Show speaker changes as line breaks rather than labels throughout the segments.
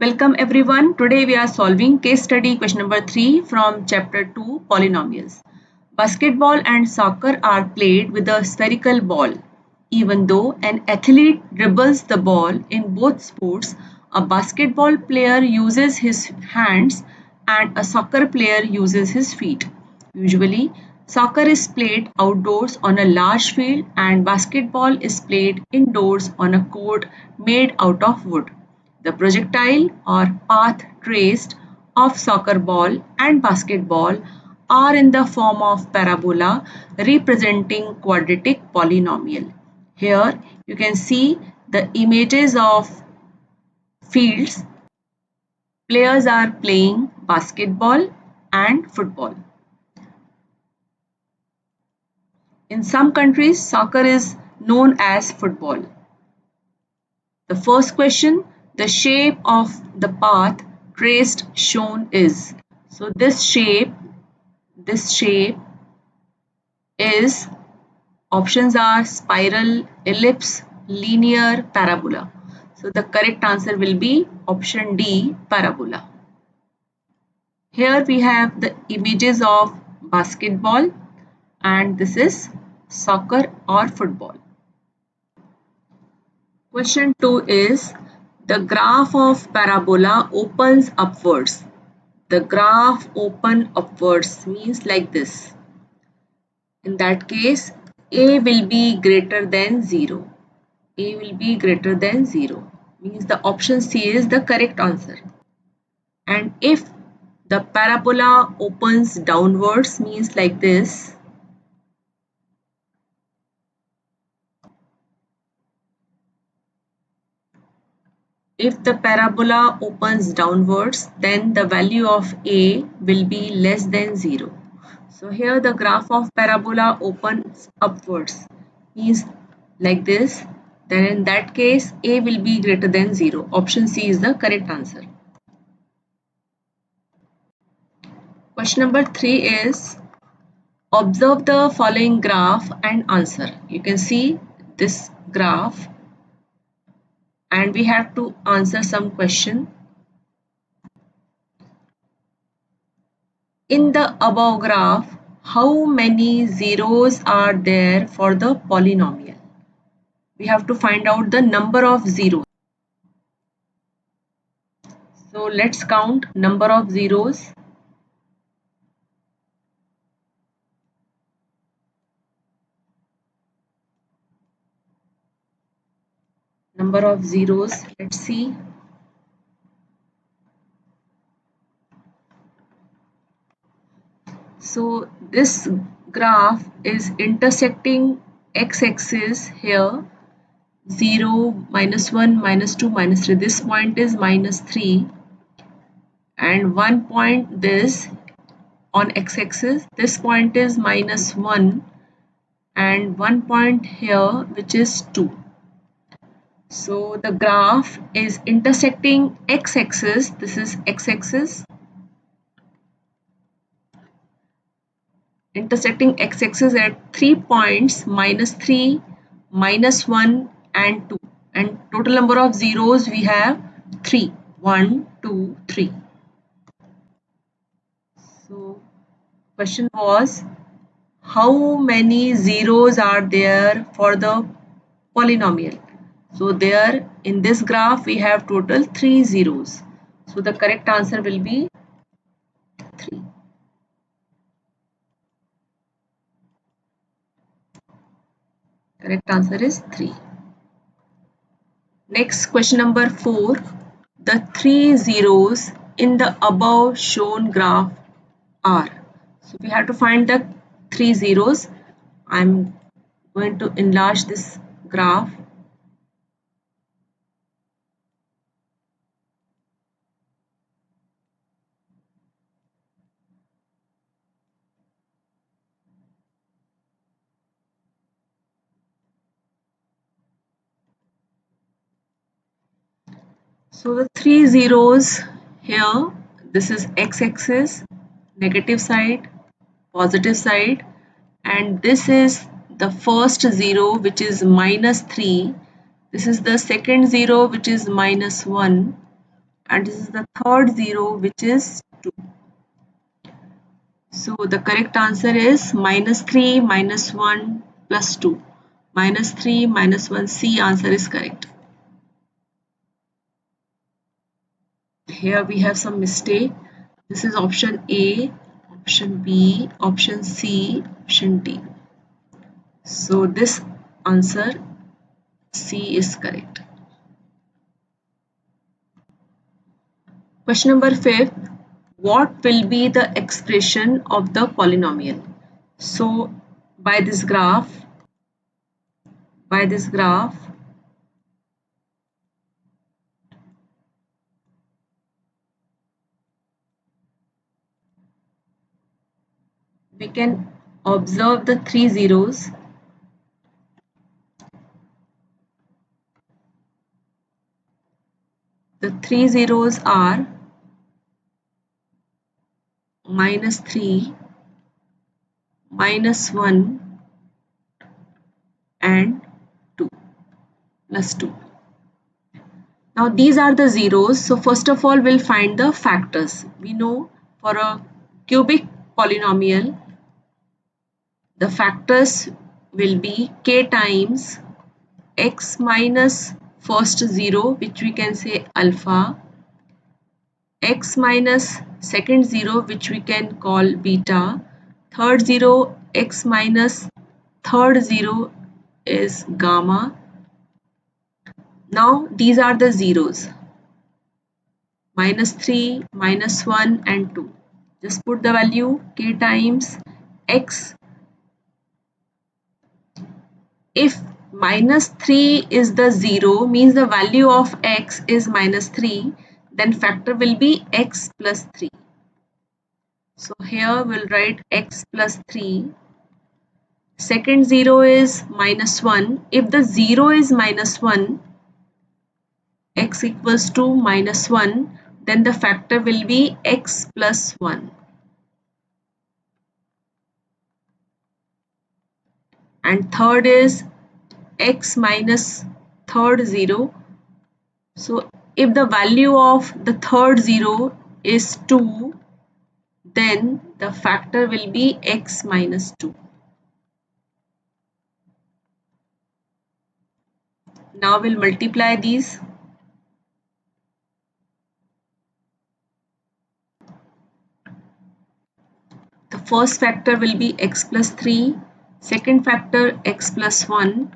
Welcome everyone. Today we are solving case study question number 3 from chapter 2 Polynomials. Basketball and soccer are played with a spherical ball. Even though an athlete dribbles the ball in both sports, a basketball player uses his hands and a soccer player uses his feet. Usually, soccer is played outdoors on a large field and basketball is played indoors on a court made out of wood. The projectile or path traced of soccer ball and basketball are in the form of parabola representing quadratic polynomial. Here you can see the images of fields. Players are playing basketball and football. In some countries, soccer is known as football. The first question, the shape of the path traced shown is. So this shape is, options are spiral, ellipse, linear, parabola. So the correct answer will be option D, parabola. Here we have the images of basketball and this is soccer or football. Question 2 is, the graph of parabola opens upwards. The graph open upwards means like this. In that case, A will be greater than 0. A will be greater than 0 means the option C is the correct answer. And if the parabola opens downwards means like this. If the parabola opens downwards, then the value of A will be less than 0. So here the graph of parabola opens upwards means like this. Then in that case, A will be greater than 0. Option C is the correct answer. Question number 3 is, observe the following graph and answer. You can see this graph and we have to answer some question. In the above graph, how many zeros are there for the polynomial? We have to find out the number of zeros. So let's count number of zeros. Number of zeros, let's see. So this graph is intersecting x-axis here, 0, -1, -2, -3. This point is -3 and one point this on x-axis. This point is -1 and one point here which is 2. So the graph is intersecting x-axis. This is x-axis. Intersecting x-axis at 3 points, -3, -1 and 2. And total number of zeros we have 3. 1, 2, 3. So question was, how many zeros are there for the polynomial? So there in this graph we have total 3 zeros. So the correct answer will be 3. Correct answer is 3. Next, question number 4. The 3 zeros in the above shown graph are. So we have to find the 3 zeros. I'm going to enlarge this graph. So the 3 zeros here, this is x-axis, negative side, positive side, and this is the first 0 which is -3. This is the second 0 which is -1 and this is the third 0 which is 2. So the correct answer is -3 -1 plus 2. -3 -1, C answer is correct. Here we have some mistake. This is option A, option B, option C, option D. So this answer C is correct. Question number 5. What will be the expression of the polynomial? So by this graph, we can observe the three zeros. The three zeros are -3, -1 and 2 plus 2. Now these are the zeros. So first of all we'll find the factors. We know for a cubic polynomial the factors will be k times x minus first 0, which we can say alpha, x minus second 0, which we can call beta, third 0 x minus third 0 is gamma. Now these are the zeros, -3, -1 and 2. Just put the value k times x. If -3 is the 0, means the value of x is -3, then factor will be x plus 3. So here we'll write x plus 3. Second 0 is -1. If the 0 is -1, x equals to -1, then the factor will be x plus 1. And third is x minus third 0. So if the value of the third 0 is 2, then the factor will be x minus 2. Now we'll multiply these. The first factor will be x plus 3, second factor x plus 1,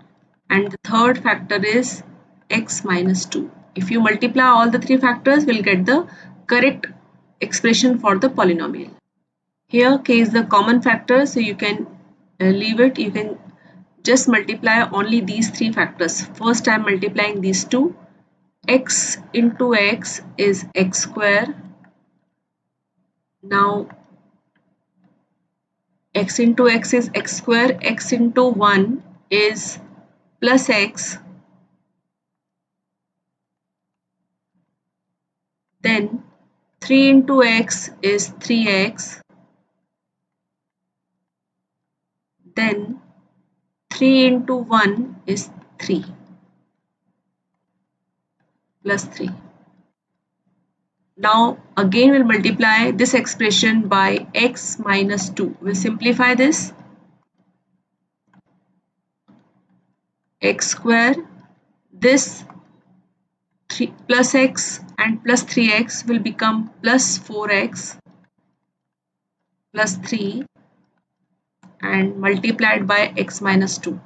and the third factor is x minus 2. If you multiply all the three factors, we'll get the correct expression for the polynomial. Here k is the common factor, so you can leave it. You can just multiply only these three factors. First I am multiplying these two. X into x is x square. Now x into x is x square. X into 1 is plus x. Then 3 into x is 3x. Then 3 into 1 is 3 plus 3. Now again we'll multiply this expression by x minus 2. We'll simplify this. X square, this 3 plus x and plus 3x will become plus 4x plus 3 and multiplied by x minus 2.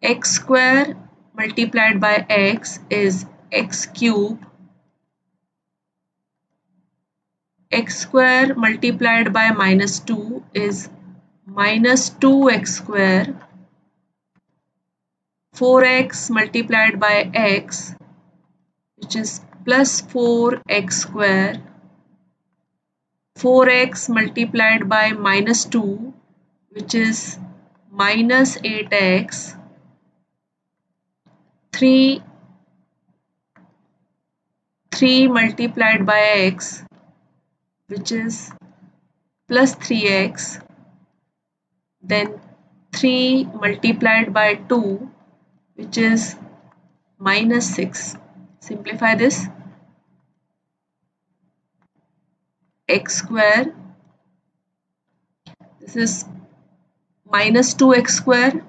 X square multiplied by x is x cube. X square multiplied by minus 2 is minus 2x square. 4x multiplied by x, which is plus 4x square. 4x multiplied by minus 2, which is minus 8x. 3 multiplied by x, which is plus 3x. Then 3 multiplied by 2, which is minus 6. Simplify this. x square, this is minus 2x square,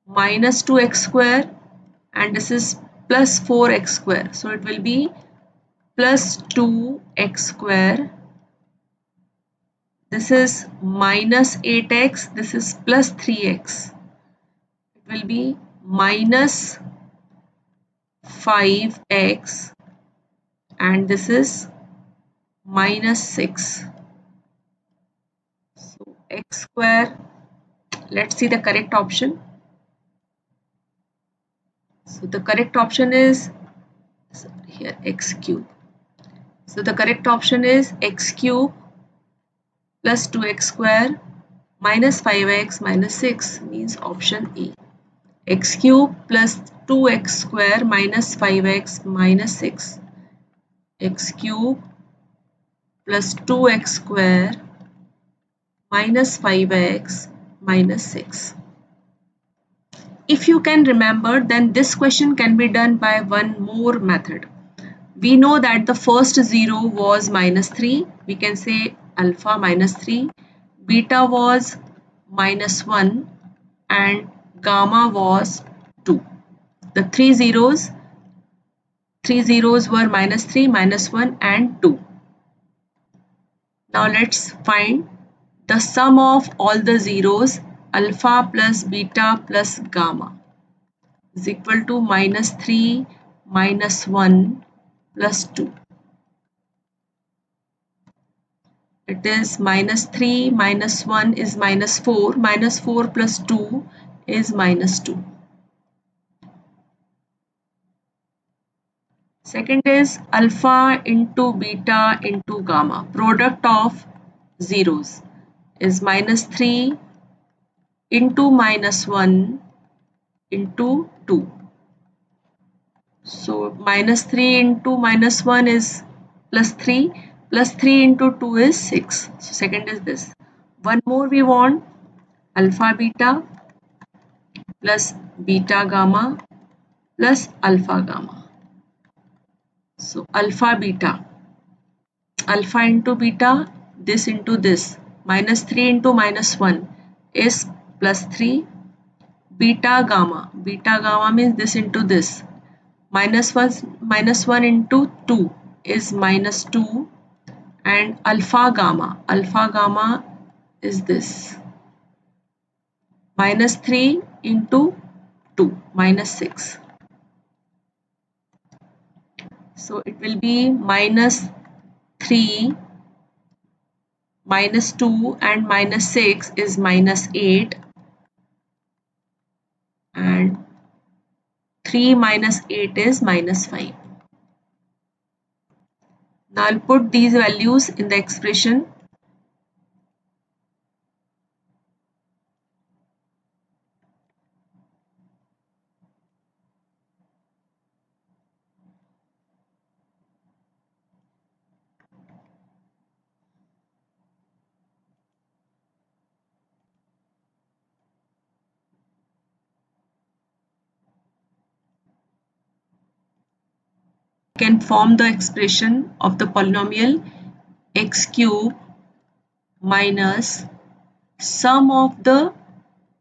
minus 2x square, and this is plus 4x square. So it will be plus 2x square. This is minus 8x. This is plus 3x. It will be minus 5x, and this is minus 6. So x square. Let's see the correct option. So the correct option is here x cube. So the correct option is x cube plus 2x square minus 5x minus 6, means option A. X cube plus 2x square minus 5x minus 6. X cube plus 2x square minus 5x minus 6. If you can remember, then this question can be done by one more method. We know that the first 0 was minus 3. We can say alpha minus 3. Beta was minus 1 and gamma was 2. The three zeros were minus 3, minus 1 and 2. Now let's find the sum of all the zeros. Alpha plus beta plus gamma is equal to minus 3 minus 1 plus 2. It is minus 3 minus 1 is minus 4. Minus 4 plus 2 is minus 2. Second is alpha into beta into gamma. Product of zeros is minus 3 into minus 1 into 2. So minus 3 into minus 1 is plus 3. Plus 3 into 2 is 6. So second is this. One more we want, alpha beta plus beta gamma plus alpha gamma. So alpha beta, alpha into beta, this into this, minus 3 into minus 1 is plus 3. Beta gamma means this into this, minus 1 into 2 is minus 2, and alpha gamma is this, minus 3 into 2, minus 6. So it will be minus 3 minus 2 and minus 6 is minus 8, and 3 minus 8 is minus 5. Now I'll put these values in the expression. Can form the expression of the polynomial x cube minus sum of the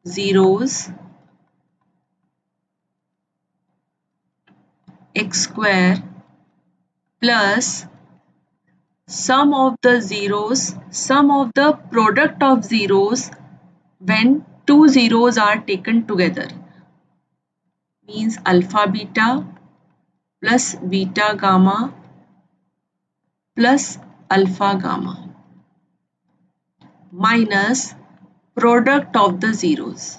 zeros x square plus sum of the product of zeros when two zeros are taken together, means alpha beta plus beta gamma plus alpha gamma minus product of the zeros.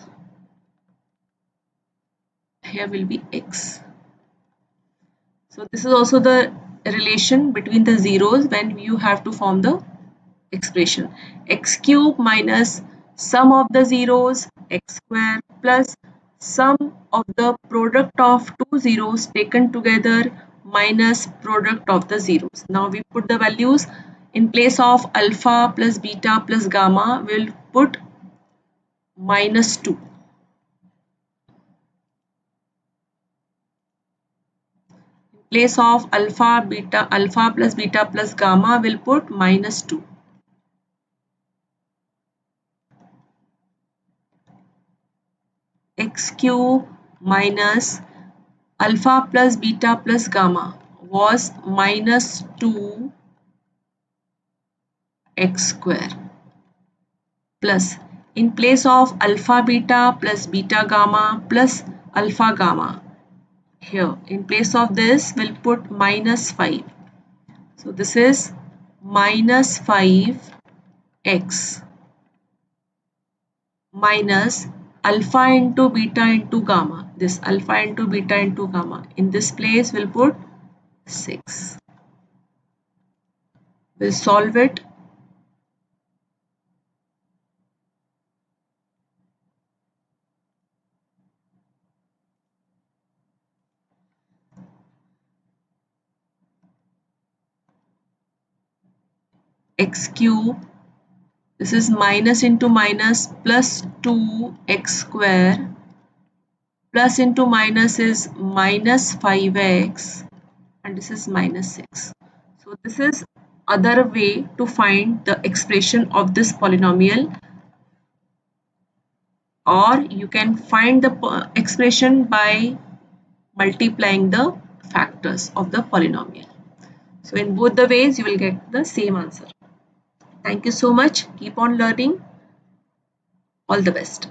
Here will be x. So this is also the relation between the zeros when you have to form the expression. X cube minus sum of the zeros x square plus sum of the product of two zeros taken together minus product of the zeros. Now we put the values in place of alpha plus beta plus gamma. We will put minus 2. In place of alpha plus beta plus gamma, will put minus 2. X cube minus alpha plus beta plus gamma was minus 2 x square, plus in place of alpha beta plus beta gamma plus alpha gamma, here in place of this we'll put minus 5. So this is minus 5x minus alpha into beta into gamma. This alpha into beta into gamma. In this place we'll put 6. We'll solve it. X cube, this is minus into minus plus 2x square, plus into minus is minus 5x, and this is minus 6. So this is other way to find the expression of this polynomial, or you can find the expression by multiplying the factors of the polynomial. So in both the ways you will get the same answer. Thank you so much. Keep on learning. All the best.